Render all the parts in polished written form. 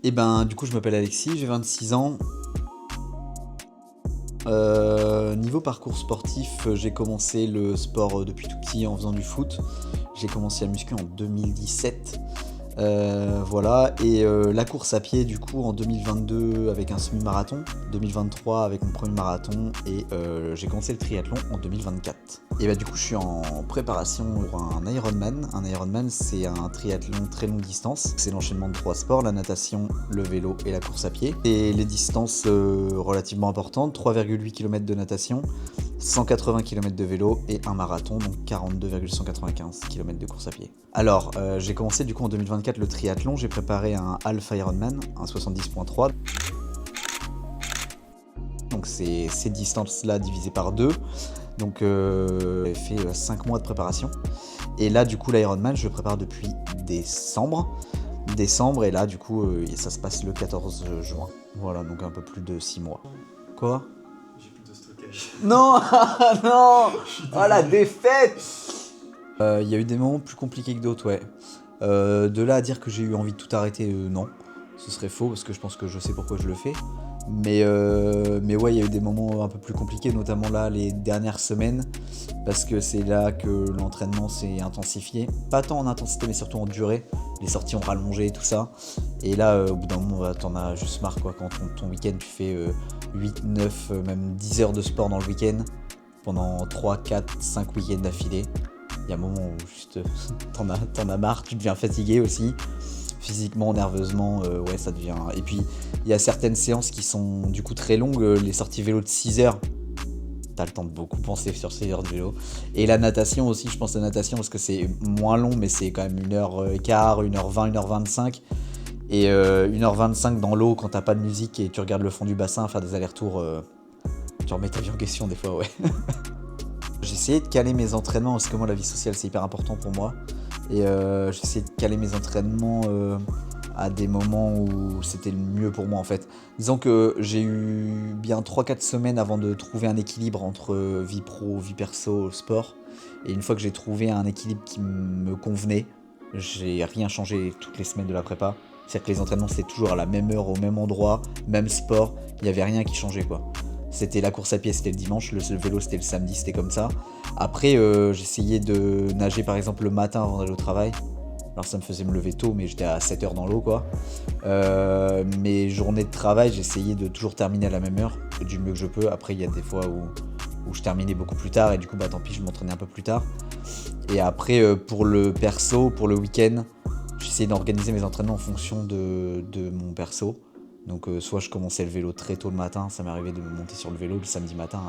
Et ben, du coup, je m'appelle Alexis, j'ai 26 ans. Niveau parcours sportif, j'ai commencé le sport depuis tout petit en faisant du foot. J'ai commencé à muscu en 2017. Voilà, et la course à pied du coup en 2022 avec un semi-marathon, 2023 avec mon premier marathon et j'ai commencé le triathlon en 2024. Et bah du coup je suis en préparation pour un Ironman. Un Ironman c'est un triathlon très longue distance. C'est l'enchaînement de 3 sports, la natation, le vélo et la course à pied. Et les distances relativement importantes, 3,8 km de natation, 180 km de vélo et un marathon, donc 42,195 km de course à pied. Alors, j'ai commencé du coup en 2024 le triathlon, j'ai préparé un half Ironman, un 70.3. Donc c'est ces distances-là divisées par 2. Donc j'ai fait 5 mois de préparation. Et là du coup l'Ironman je le prépare depuis décembre. Et là du coup ça se passe le 14 juin. Voilà, donc un peu plus de 6 mois. Quoi ? J'ai plus de stockage. Non, non. Oh la désolé. défaite. Il y a eu des moments plus compliqués que d'autres, ouais. De là à dire que j'ai eu envie de tout arrêter, non. Ce serait faux parce que je pense que je sais pourquoi je le fais. Mais ouais, il y a eu des moments un peu plus compliqués, notamment là les dernières semaines, parce que c'est là que l'entraînement s'est intensifié. Pas tant en intensité, mais surtout en durée. Les sorties ont rallongé et tout ça. Et là, au bout d'un moment, bah, t'en as juste marre, quoi. Quand ton week-end, tu fais 8, 9, même 10 heures de sport dans le week-end, pendant 3, 4, 5 week-ends d'affilée. Il y a un moment où juste t'en as marre, tu deviens fatigué aussi. Physiquement, nerveusement, ouais, ça devient. Et puis, il y a certaines séances qui sont du coup très longues. Les sorties vélo de 6 heures, t'as le temps de beaucoup penser sur 6 heures de vélo. Et la natation aussi, je pense à la natation parce que c'est moins long, mais c'est quand même 1h15, 1h20, 1h25. Et 1h25 dans l'eau quand t'as pas de musique et tu regardes le fond du bassin, faire des allers-retours, tu remets ta vie en question des fois, ouais. J'ai essayé de caler mes entraînements parce que moi la vie sociale c'est hyper important pour moi. Et j'ai essayé de caler mes entraînements à des moments où c'était le mieux pour moi en fait. Disons que j'ai eu bien 3-4 semaines avant de trouver un équilibre entre vie pro, vie perso, sport. Et une fois que j'ai trouvé un équilibre qui me convenait, j'ai rien changé toutes les semaines de la prépa. C'est-à-dire que les entraînements c'était toujours à la même heure, au même endroit, même sport, il n'y avait rien qui changeait quoi. C'était la course à pied, c'était le dimanche, le vélo c'était le samedi, c'était comme ça. Après, j'essayais de nager par exemple le matin avant d'aller au travail. Alors ça me faisait me lever tôt, mais j'étais à 7 heures dans l'eau quoi. Mes journées de travail, j'essayais de toujours terminer à la même heure, du mieux que je peux. Après, il y a des fois où je terminais beaucoup plus tard et du coup, bah tant pis, je m'entraînais un peu plus tard. Et après, pour le perso, pour le week-end, j'essayais d'organiser mes entraînements en fonction de mon perso. Donc soit je commençais le vélo très tôt le matin, ça m'arrivait de me monter sur le vélo le samedi matin,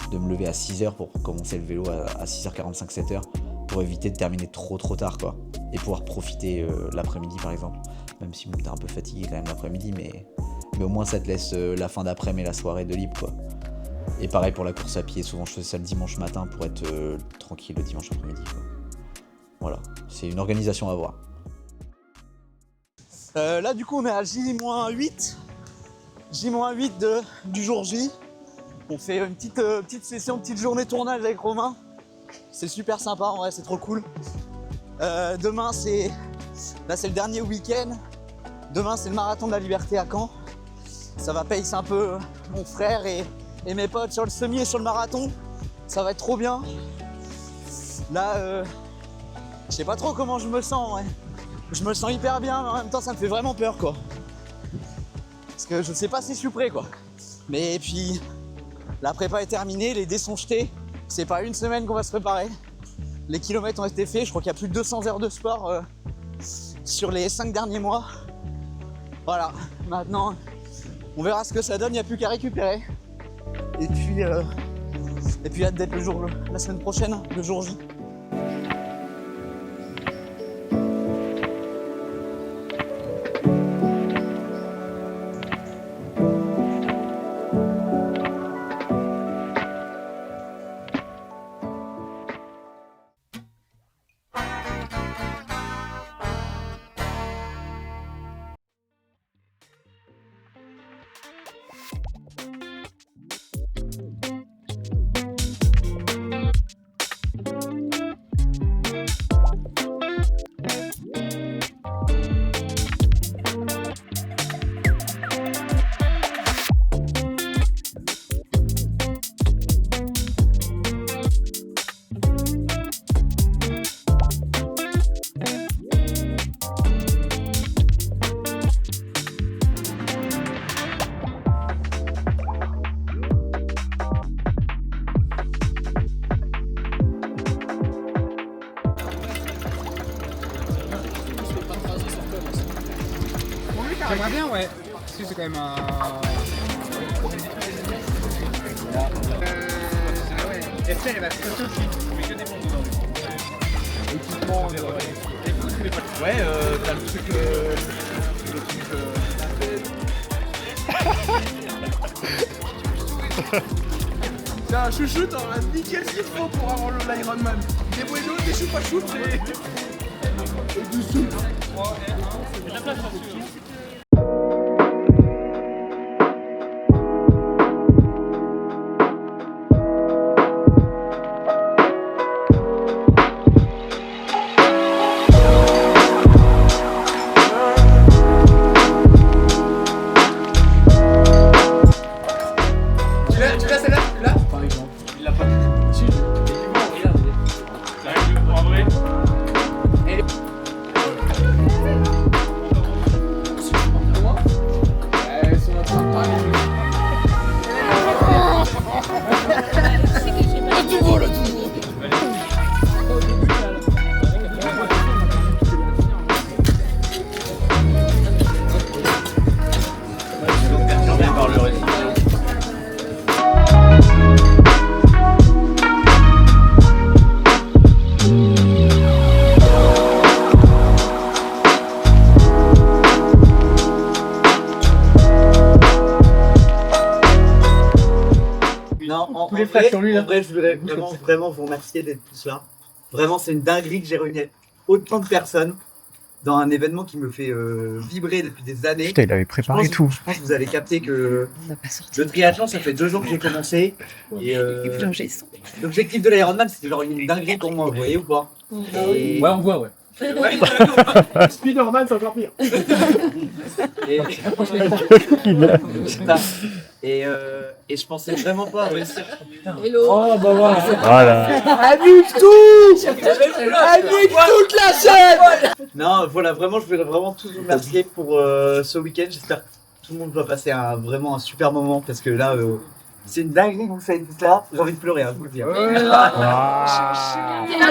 de me lever à 6h pour commencer le vélo à 6h45, 7h, pour éviter de terminer trop tard quoi. Et pouvoir profiter l'après-midi par exemple. Même si t'es un peu fatigué quand même l'après-midi, mais au moins ça te laisse la fin d'après-midi et la soirée de libre quoi. Et pareil pour la course à pied, souvent je faisais ça le dimanche matin pour être tranquille le dimanche après-midi quoi. Voilà, c'est une organisation à avoir. Là du coup on est à J-8 du jour J. On fait une petite session, petite journée tournage avec Romain. C'est super sympa en vrai, c'est trop cool. Demain c'est le dernier week-end. Demain c'est le marathon de la liberté à Caen. Ça va payer un peu mon frère et mes potes sur le semi et sur le marathon. Ça va être trop bien. Là je sais pas trop comment je me sens ouais. Je me sens hyper bien, mais en même temps ça me fait vraiment peur quoi. Parce que je sais pas si je suis prêt quoi. Mais puis la prépa est terminée, les dés sont jetés. C'est pas une semaine qu'on va se préparer. Les kilomètres ont été faits, je crois qu'il y a plus de 200 heures de sport sur les 5 derniers mois. Voilà, maintenant on verra ce que ça donne, il n'y a plus qu'à récupérer. Et puis hâte d'être la semaine prochaine, le jour J. J'aimerais bien, ouais. Parce que c'est quand même un. Esther, elle va se passer aussi. Mais que des bons dedans. Équipement, ouais, t'as le truc. T'as un chouchou, t'auras nickel ce qu'il faut pour avoir l'Ironman. Des buenos, des choupa choups et du soupe. Tu l'as celle-là? Là par exemple. Il l'a pas. Si. Regarde. Pour un vrai. Elles sont en train de parler. Non, en les flashs sur lui, là. en vrai, je voudrais vraiment vous remercier d'être tous là. Vraiment, c'est une dinguerie que j'ai réuni autant de personnes dans un événement qui me fait vibrer depuis des années. Putain, il avait préparé tout. Je pense que vous avez capté que le triathlon, ça fait 2 jours que j'ai commencé. Et l'objectif de l'Ironman, c'était genre une dinguerie pour moi, vous voyez ou pas? Et- Ouais, on voit, ouais. Spider-Man, c'est encore pire. Et... et je pensais vraiment pas réussir. Oh, bah voilà. Voilà. Annique tout. Annique toute la chaîne. Non, voilà, vraiment, je voulais vraiment tous vous remercier pour ce week-end. J'espère que tout le monde va passer vraiment un super moment parce que là, c'est une dinguerie que vous faites tout là. J'ai envie de pleurer, hein, je vous le dis. J'ai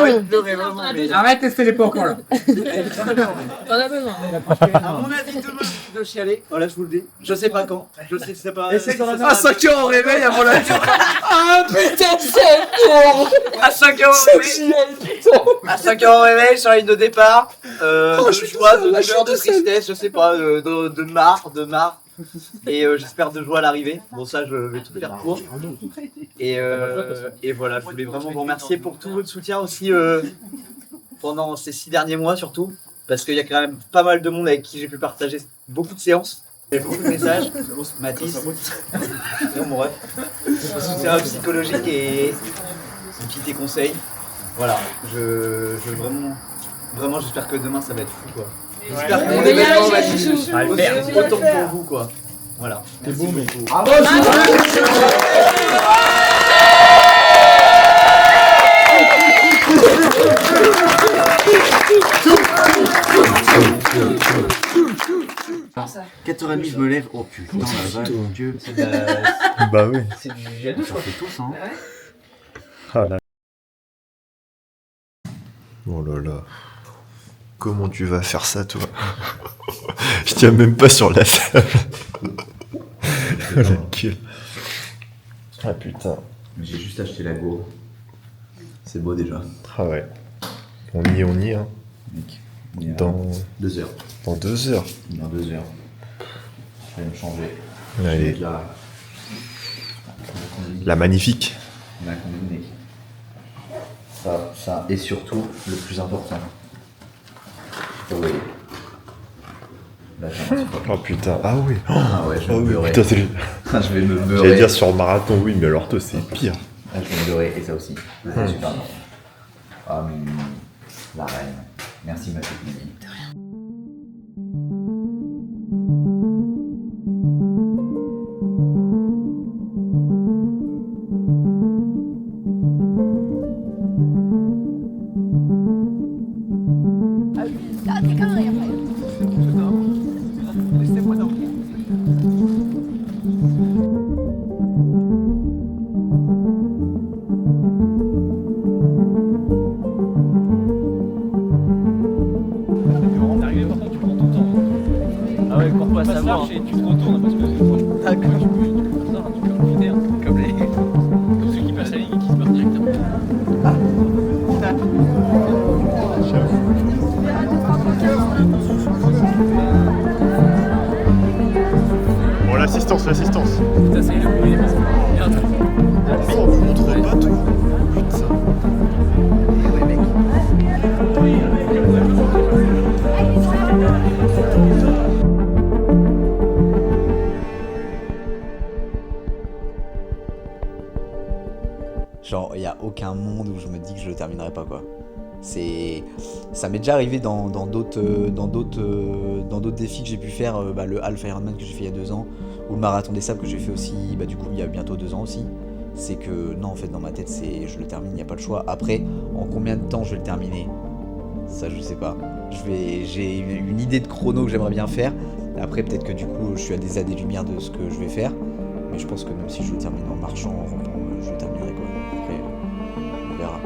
envie de pleurer, vraiment. mais- Arrête, testez les points là. On a besoin. À mon avis, demain, je dois chialer. Voilà, je vous le dis. Je sais pas quand. Je sais pas. À 5h au réveil avant la. Ah putain, c'est court. À 5h au réveil. À 5h au réveil, sur la ligne de départ. De joie, de douleur, de tristesse, je sais pas, de marre. Et j'espère de joie à l'arrivée. Bon, ça, je vais tout faire pour. Et voilà, je voulais vraiment vous remercier pour tout votre soutien aussi pendant ces 6 derniers mois, surtout. Parce qu'il y a quand même pas mal de monde avec qui j'ai pu partager beaucoup de séances. Il y a beaucoup de messages. Mathis, mon ref. Soutien psychologique et tes conseils. Voilà, vraiment, j'espère que demain ça va être fou, quoi. J'espère que mon événement va être aussi autant pour vous, quoi. Voilà. C'est beau, mais Ah, 4h30 je me lève, oh putain la vache, mon dieu. Bah oui. C'est du gel, ça fait tous hein. Ah là. Oh là là. Comment tu vas faire ça toi? Je tiens même pas sur la table. La gueule. Ah putain. J'ai juste acheté la go. C'est beau déjà. Ah ouais. On y est hein. Mec, on est à Dans 2 heures. Dans 2 heures. Dans 2 heures. Je vais me changer. Allez. Donc là, La magnifique. on a combiné. Ça, et surtout, le plus important. Vous voyez. Là, j'ai un petit peu. Oh putain. Ah oui. Ah ouais, je vais Oh me oui, beurrer. putain, c'est lui. Je vais me beurrer. J'allais dire sur le marathon, oui, mais alors toi, c'est pire. Ah, je vais me beurrer, et ça aussi. C'est super bon. Ah, mais la reine. Merci, ma petite Mimi. Ah, t'es carré après. Laissez-moi dormir. faut pas savoir. Et tu te retournes parce que D'accord. tu peux enchaîner, hein, comme ceux qui passent la ligne et qui se barrent directement. Bon, l'assistance. Putain, ça y est, le bruit, il est passé. Merde. On ne montre pas tout. Putain. Genre, il n'y a aucun monde où je me dis que je le terminerai pas, quoi. Ça m'est déjà arrivé dans d'autres défis que j'ai pu faire, le Half Ironman que j'ai fait il y a 2 ans, ou le Marathon des Sables que j'ai fait aussi, du coup, il y a bientôt 2 ans aussi. C'est que, non, en fait, dans ma tête, je le termine, il n'y a pas le choix. Après, en combien de temps je vais le terminer? Ça, je sais pas. J'ai une idée de chrono que j'aimerais bien faire. Après, peut-être que du coup, je suis à des années-lumière de ce que je vais faire. Mais je pense que même si je le termine en marchant, en rampant, je le terminerai, quoi. Après, on verra.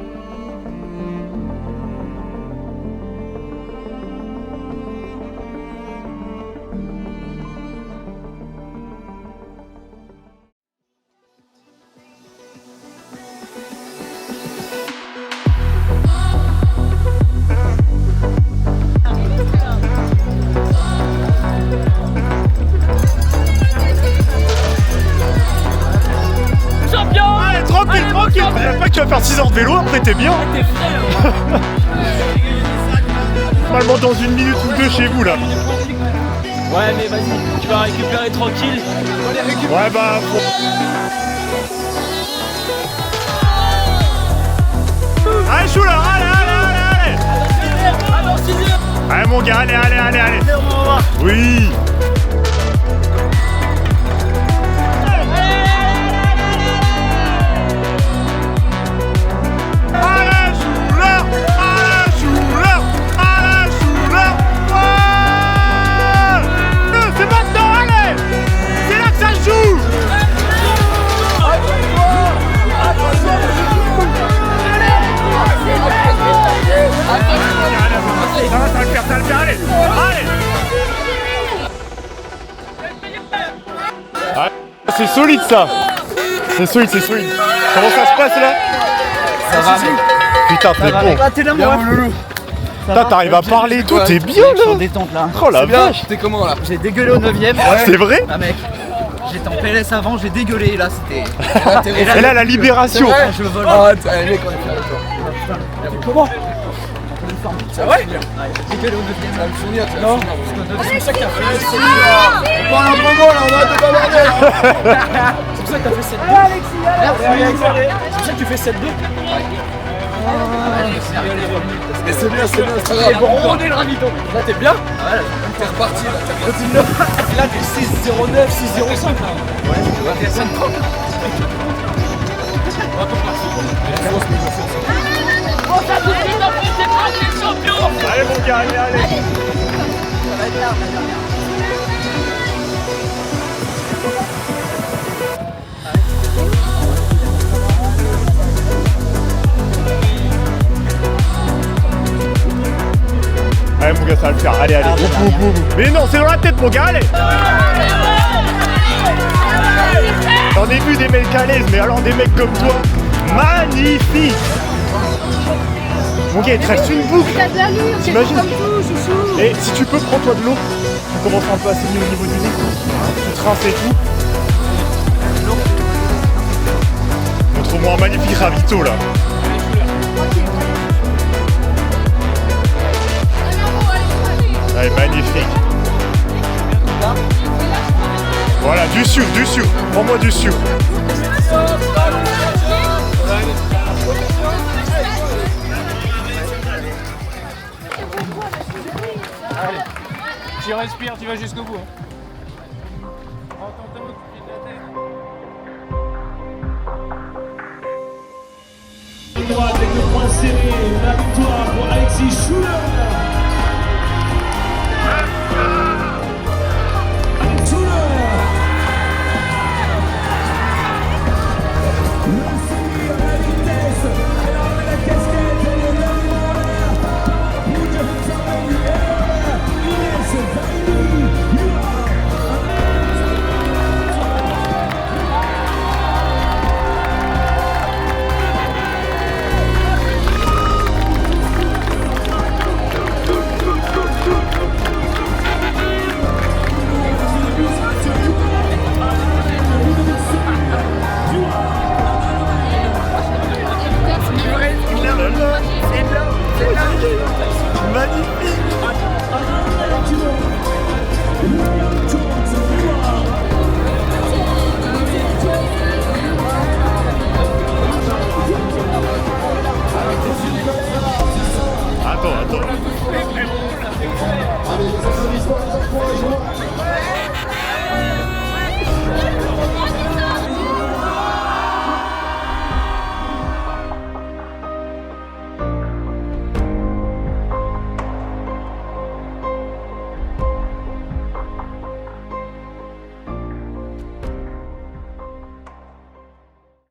Allez, tranquille. T'as pas que tu vas faire 6 heures de vélo, après t'es bien. Normalement dans 1 minute ou 2 chez vous là. Ouais, mais vas-y, tu vas récupérer tranquille. Ouais, bah. Allez, chou là, allez. Allez, mon gars, allez. Oui. C'est maintenant, allez. C'est là que ça se joue. Ça va le faire, allez. Ah, c'est solide ça. C'est solide. Comment ça se passe là? Ça va, mec. Putain, t'es bon. Ah, t'es là, moi. Putain, t'arrives à parler et tout, t'es bien Je suis en là. détente là. Oh la vache. T'es comment là? J'ai dégueulé au 9ème. C'est vrai? Ah mec, j'étais en PLS avant, j'ai dégueulé là, c'était. Et là, la libération. Je vole. Allez, mec, on est fiers de toi. Comment? C'est vrai? J'ai dégueulé au 9ème. Ça va me souvenir, tu vas Non. me souvenir. C'est ça que t'as fait. On parle un moment là, on arrête de bavarder. C'est pour ça que t'as fait 7-2. Merci. C'est pour ça que tu fais 7-2. Mais c'est bien, c'est T'es très grave. brodé le ravito. Là t'es bien? T'es reparti là, t'es reparti. Là t'es 6-0-9, 6-0-5 là. Ouais, t'es 5-30. Allez mon gars, allez. Allez mon gars, ça va le faire, allez. Boum. Mais non, c'est dans la tête mon gars, allez. J'en ai vu des mecs à l'aise, mais alors des mecs comme toi, magnifique. Mon gars, il te reste une boucle. T'as de l'allure, c'est T'imagines? comme tout, chouchou. Et si tu peux, prends-toi de l'eau. Tu commences un peu à saigner au niveau du nez. Tu te rinces et tout. Montre-moi un magnifique ravito là. Allez, magnifique. Voilà, du sucre. Prends-moi du sucre. Tu respires, tu vas jusqu'au bout. Hein.